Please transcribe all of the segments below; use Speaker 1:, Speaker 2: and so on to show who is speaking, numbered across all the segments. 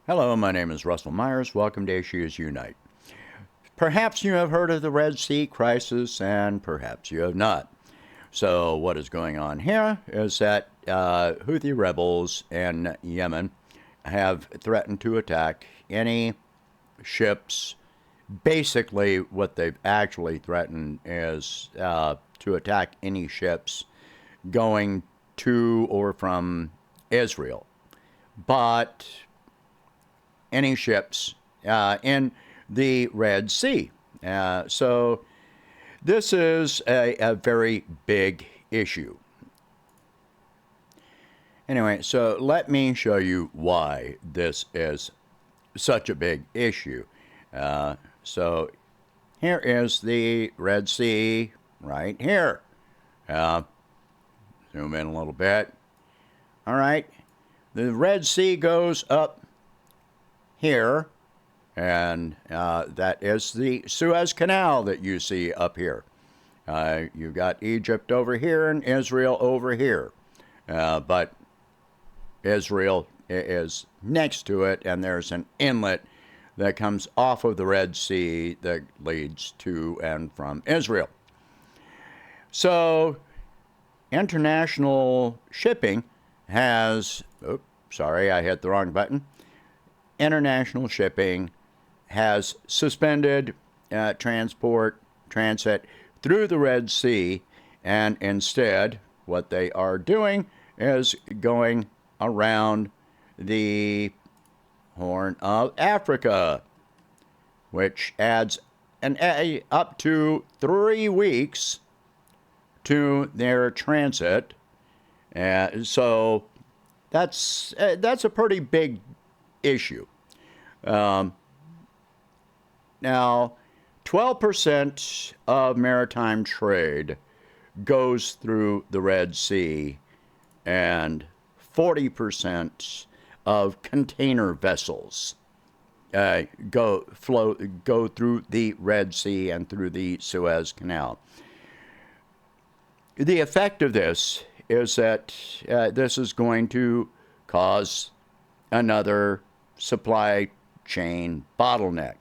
Speaker 1: Hello, my name is Russell Myers. Welcome to Issues Unite. Perhaps you have heard of the Red Sea crisis, and perhaps you have not. So, what is going on here is that Houthi rebels in Yemen have threatened to attack any ships. Basically, what they've actually threatened is to attack any ships going to or from Israel. But any ships in the Red Sea. So this is a very big issue. Anyway, so let me show you why this is such a big issue. So here is the Red Sea right here. Zoom in a little bit. All right. The Red Sea goes up here, and that is the Suez Canal that you see up here. You've got Egypt over here and Israel over here, but Israel is next to it, and there's an inlet that comes off of the Red Sea that leads to and from Israel. So international shipping has, sorry, I hit the wrong button. International shipping has suspended transit through the Red Sea, and instead what they are doing is going around the Horn of Africa, which adds up to 3 weeks to their transit. So that's a pretty big issue. Now, 12% of maritime trade goes through the Red Sea, and 40% of container vessels go through the Red Sea and through the Suez Canal. The effect of this is that this is going to cause another supply chain bottleneck.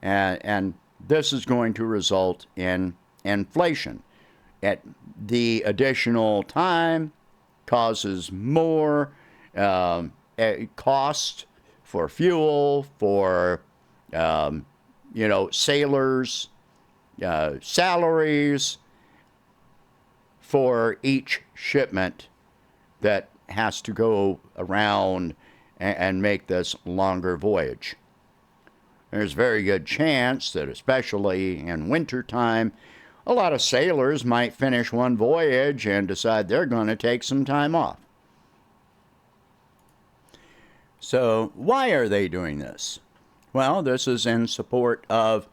Speaker 1: And this is going to result in inflation. The additional time causes more cost for fuel, for sailors, salaries for each shipment that has to go around and make this longer voyage. There's a very good chance that, especially in wintertime, a lot of sailors might finish one voyage and decide they're going to take some time off. So why are they doing this? Well, this is in support of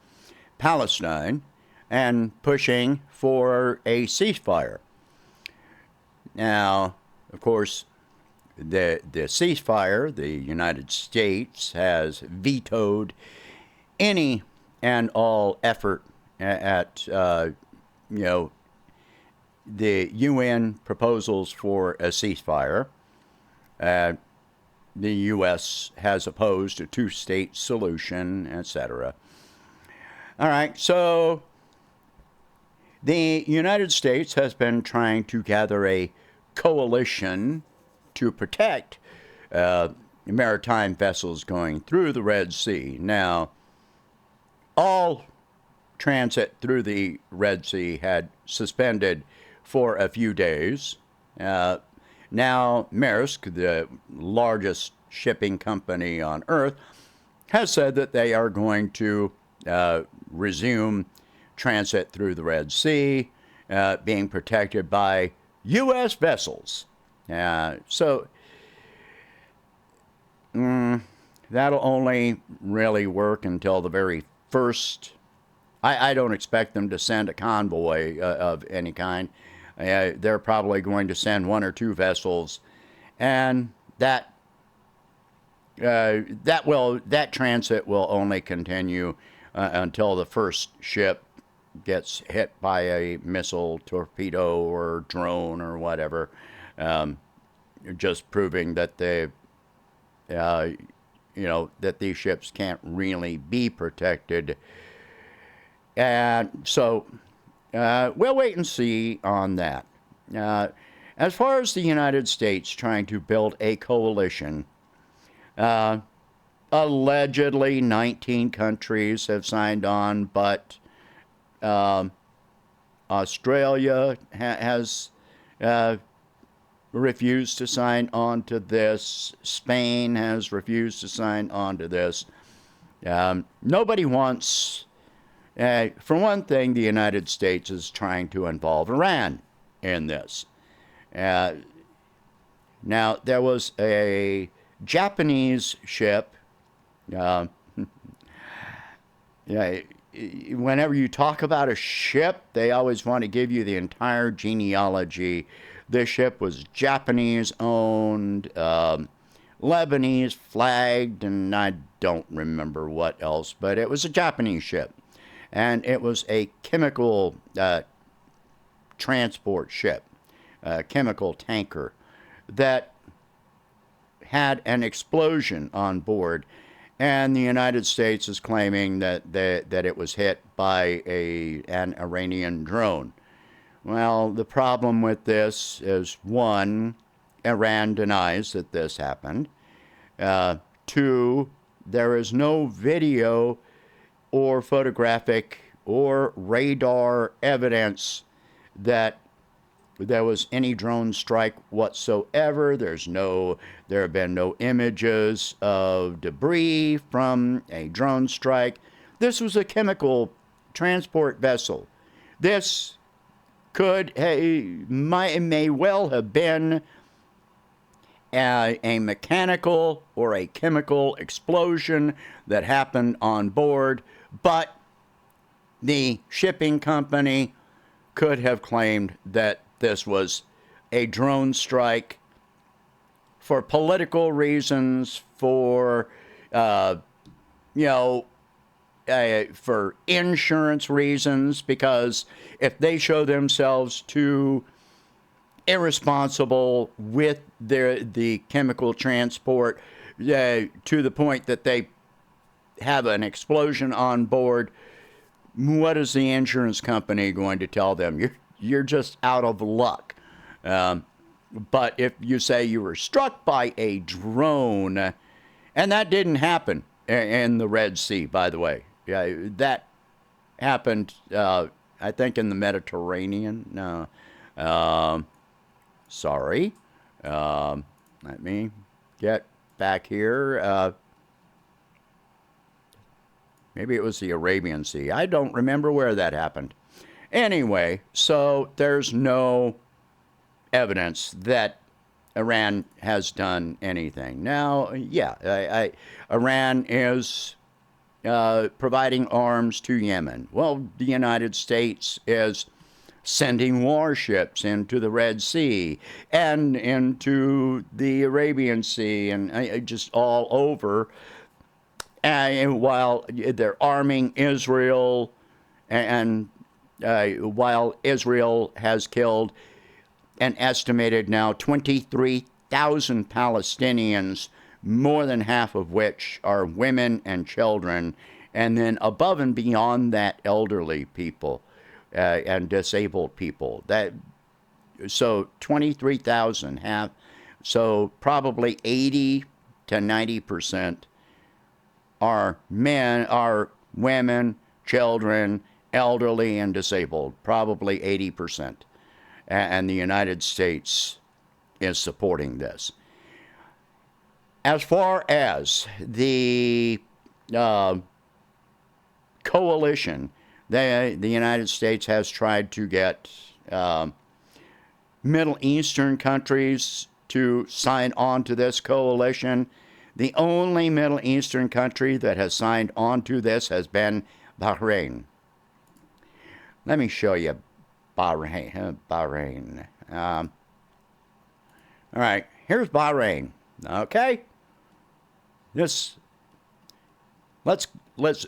Speaker 1: Palestine and pushing for a ceasefire. Now, of course, the ceasefire, the United States has vetoed any and all effort at the UN proposals for a ceasefire. The U.S. has opposed a two-state solution, etc. All right, so the United States has been trying to gather a coalition to protect maritime vessels going through the Red Sea. Now, all transit through the Red Sea had suspended for a few days. Now, Maersk, the largest shipping company on earth, has said that they are going to resume transit through the Red Sea, being protected by U.S. vessels. So that'll only really work until the very first. I don't expect them to send a convoy of any kind. They're probably going to send one or two vessels, and that transit will only continue until the first ship gets hit by a missile, torpedo, or drone or whatever, just proving that they, that these ships can't really be protected. And so we'll wait and see on that. As far as the United States trying to build a coalition, allegedly 19 countries have signed on, but Australia has refused to sign on to this. Spain has refused to sign on to this. Nobody wants, for one thing, the United States is trying to involve Iran in this. Now, there was a Japanese ship. Whenever you talk about a ship, they always want to give you the entire genealogy. This ship was Japanese-owned, Lebanese flagged, and I don't remember what else, but it was a Japanese ship. And it was a chemical transport ship, a chemical tanker, that had an explosion on board. And the United States is claiming that it was hit by an Iranian drone. Well, the problem with this is, one, Iran denies that this happened. Two, there is no video or photographic or radar evidence that there was any drone strike whatsoever. There have been no images of debris from a drone strike. This was a chemical transport vessel. This may well have been a mechanical or a chemical explosion that happened on board, but the shipping company could have claimed that this was a drone strike for political reasons, for for insurance reasons, because if they show themselves too irresponsible with the chemical transport to the point that they have an explosion on board, what is the insurance company going to tell them? You're just out of luck. But if you say you were struck by a drone, and that didn't happen in the Red Sea, by the way. Yeah, that happened, I think, in the Mediterranean. No, sorry. Let me get back here. Maybe it was the Arabian Sea. I don't remember where that happened. Anyway, so there's no evidence that Iran has done anything. Now, yeah, Iran is providing arms to Yemen. Well, the United States is sending warships into the Red Sea and into the Arabian Sea and just all over. And while they're arming Israel, and while Israel has killed an estimated now 23,000 Palestinians, more than half of which are women and children, and then above and beyond that, elderly people and disabled people. So 23,000 have, so probably 80 to 90% are men, are women, children, elderly, and disabled, probably 80%. And the United States is supporting this. As far as the coalition, the United States has tried to get Middle Eastern countries to sign on to this coalition. The only Middle Eastern country that has signed on to this has been Bahrain. Let me show you Bahrain. All right, here's Bahrain. Okay, let's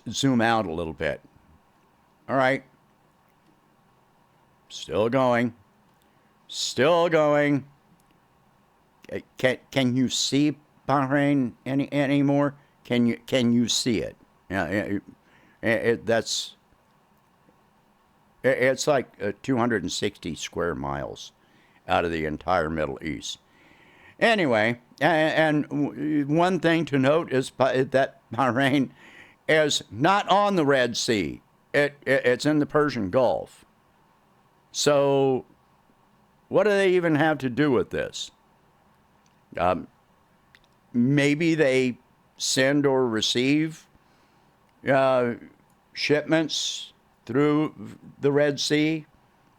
Speaker 1: zoom out a little bit. All right, still going. Can you see Bahrain anymore? Can you see it? Yeah, it's like 260 square miles out of the entire Middle East. Anyway, and one thing to note is that Bahrain is not on the Red Sea. It's in the Persian Gulf. So what do they even have to do with this? Maybe they send or receive shipments through the Red Sea?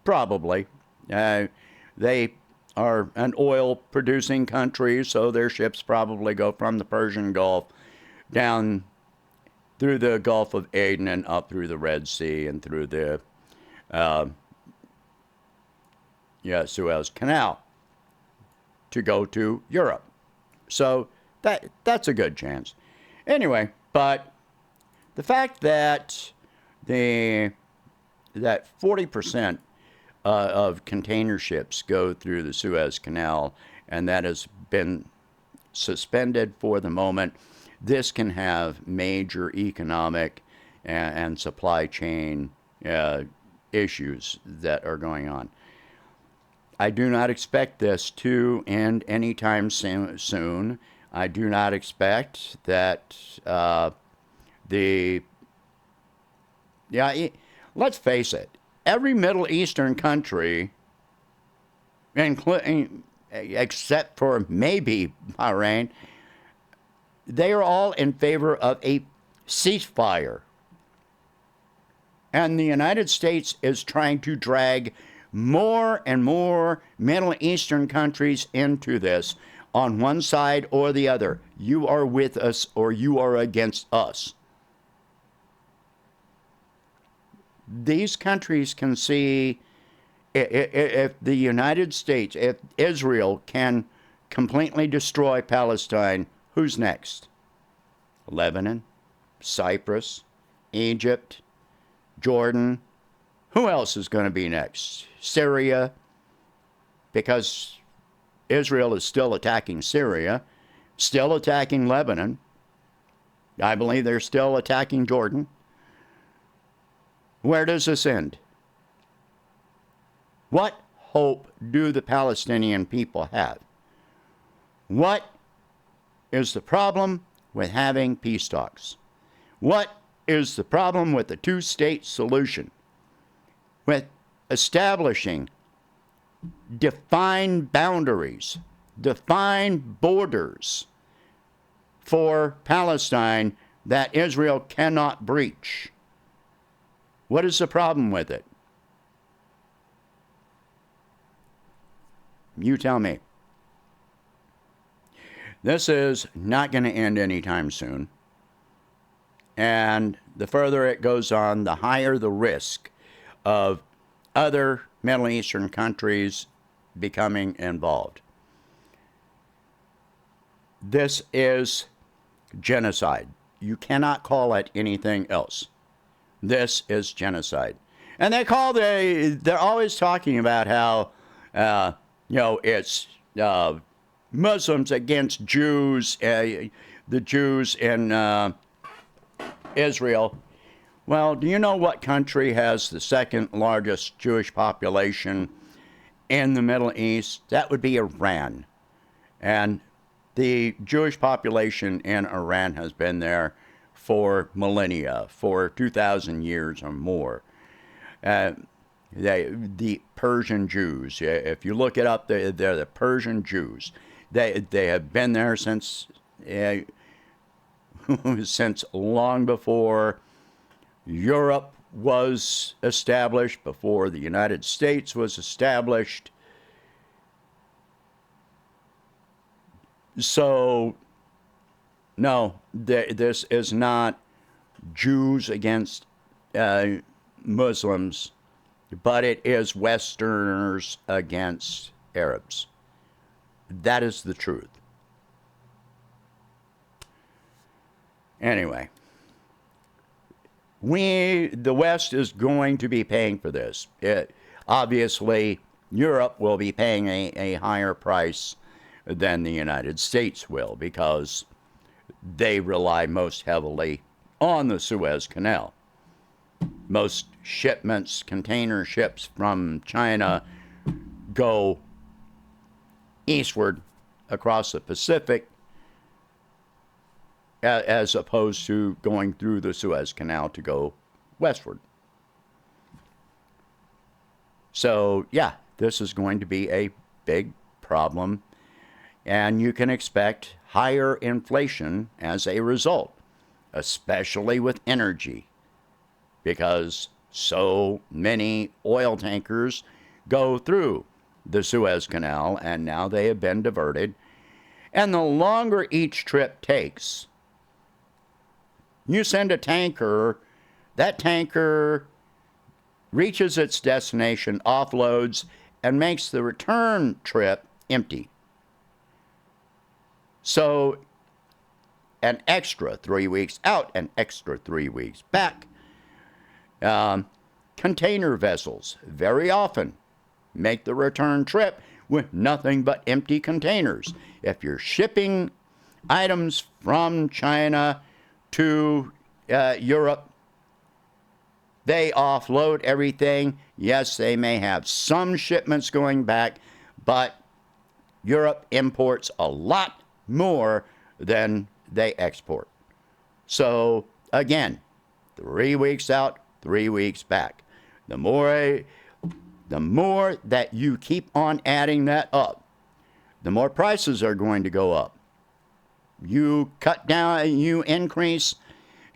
Speaker 1: Probably. They are an oil producing country, so their ships probably go from the Persian Gulf down through the Gulf of Aden and up through the Red Sea and through the Suez Canal to go to Europe. So that's a good chance. Anyway, but the fact that that 40% of container ships go through the Suez Canal, and that has been suspended for the moment, this can have major economic and supply chain issues that are going on. I do not expect this to end anytime soon. I do not expect that let's face it, every Middle Eastern country, including except for maybe Bahrain, they are all in favor of a ceasefire. And the United States is trying to drag more and more Middle Eastern countries into this on one side or the other. You are with us or you are against us. These countries can see if the United States, if Israel can completely destroy Palestine, who's next? Lebanon, Cyprus, Egypt, Jordan. Who else is going to be next? Syria, because Israel is still attacking Syria, still attacking Lebanon. I believe they're still attacking Jordan. Where does this end? What hope do the Palestinian people have? What is the problem with having peace talks? What is the problem with the two-state solution? With establishing defined boundaries, defined borders for Palestine that Israel cannot breach. What is the problem with it? You tell me. This is not going to end anytime soon. And the further it goes on, the higher the risk of other Middle Eastern countries becoming involved. This is genocide. You cannot call it anything else. This is genocide. And they're always talking about how, it's Muslims against Jews, the Jews in Israel. Well, do you know what country has the second largest Jewish population in the Middle East? That would be Iran. And the Jewish population in Iran has been there for millennia, for 2,000 years or more. The Persian Jews, if you look it up, they're the Persian Jews. They have been there since long before Europe was established, before the United States was established. So, no, this is not Jews against Muslims, but it is Westerners against Arabs. That is the truth. Anyway, the West is going to be paying for this. Obviously, Europe will be paying a higher price than the United States will, because they rely most heavily on the Suez Canal. Most shipments, container ships from China, go eastward across the Pacific as opposed to going through the Suez Canal to go westward. So, yeah, this is going to be a big problem, and you can expect higher inflation as a result, especially with energy, because so many oil tankers go through the Suez Canal, and now they have been diverted. And the longer each trip takes, you send a tanker, that tanker reaches its destination, offloads, and makes the return trip empty. So an extra 3 weeks out, an extra 3 weeks back. Container vessels very often make the return trip with nothing but empty containers. If you're shipping items from China to Europe, they offload everything. Yes, they may have some shipments going back, but Europe imports a lot more than they export. So again, 3 weeks out, 3 weeks back. The more that you keep on adding that up, the more prices are going to go up. You cut down, you increase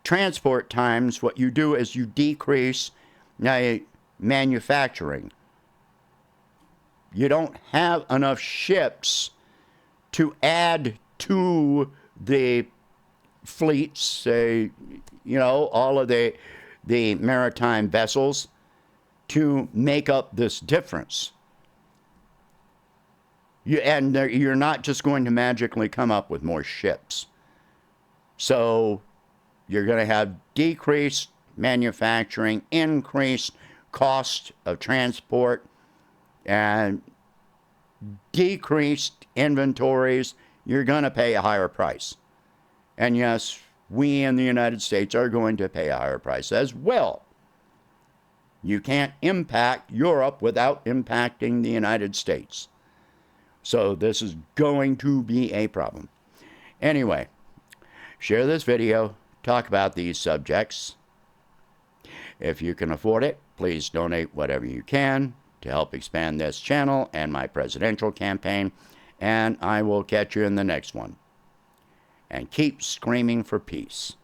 Speaker 1: transport times. What you do is you decrease manufacturing. You don't have enough ships to add to the fleets, all of the maritime vessels to make up this difference. You're not just going to magically come up with more ships. So you're going to have decreased manufacturing, increased cost of transport, and decreased inventories. You're going to pay a higher price. And yes, we in the United States are going to pay a higher price as well. You can't impact Europe without impacting the United States. So this is going to be a problem. Anyway, share this video, talk about these subjects. If you can afford it, please donate whatever you can to help expand this channel and my presidential campaign. And I will catch you in the next one. And keep screaming for peace.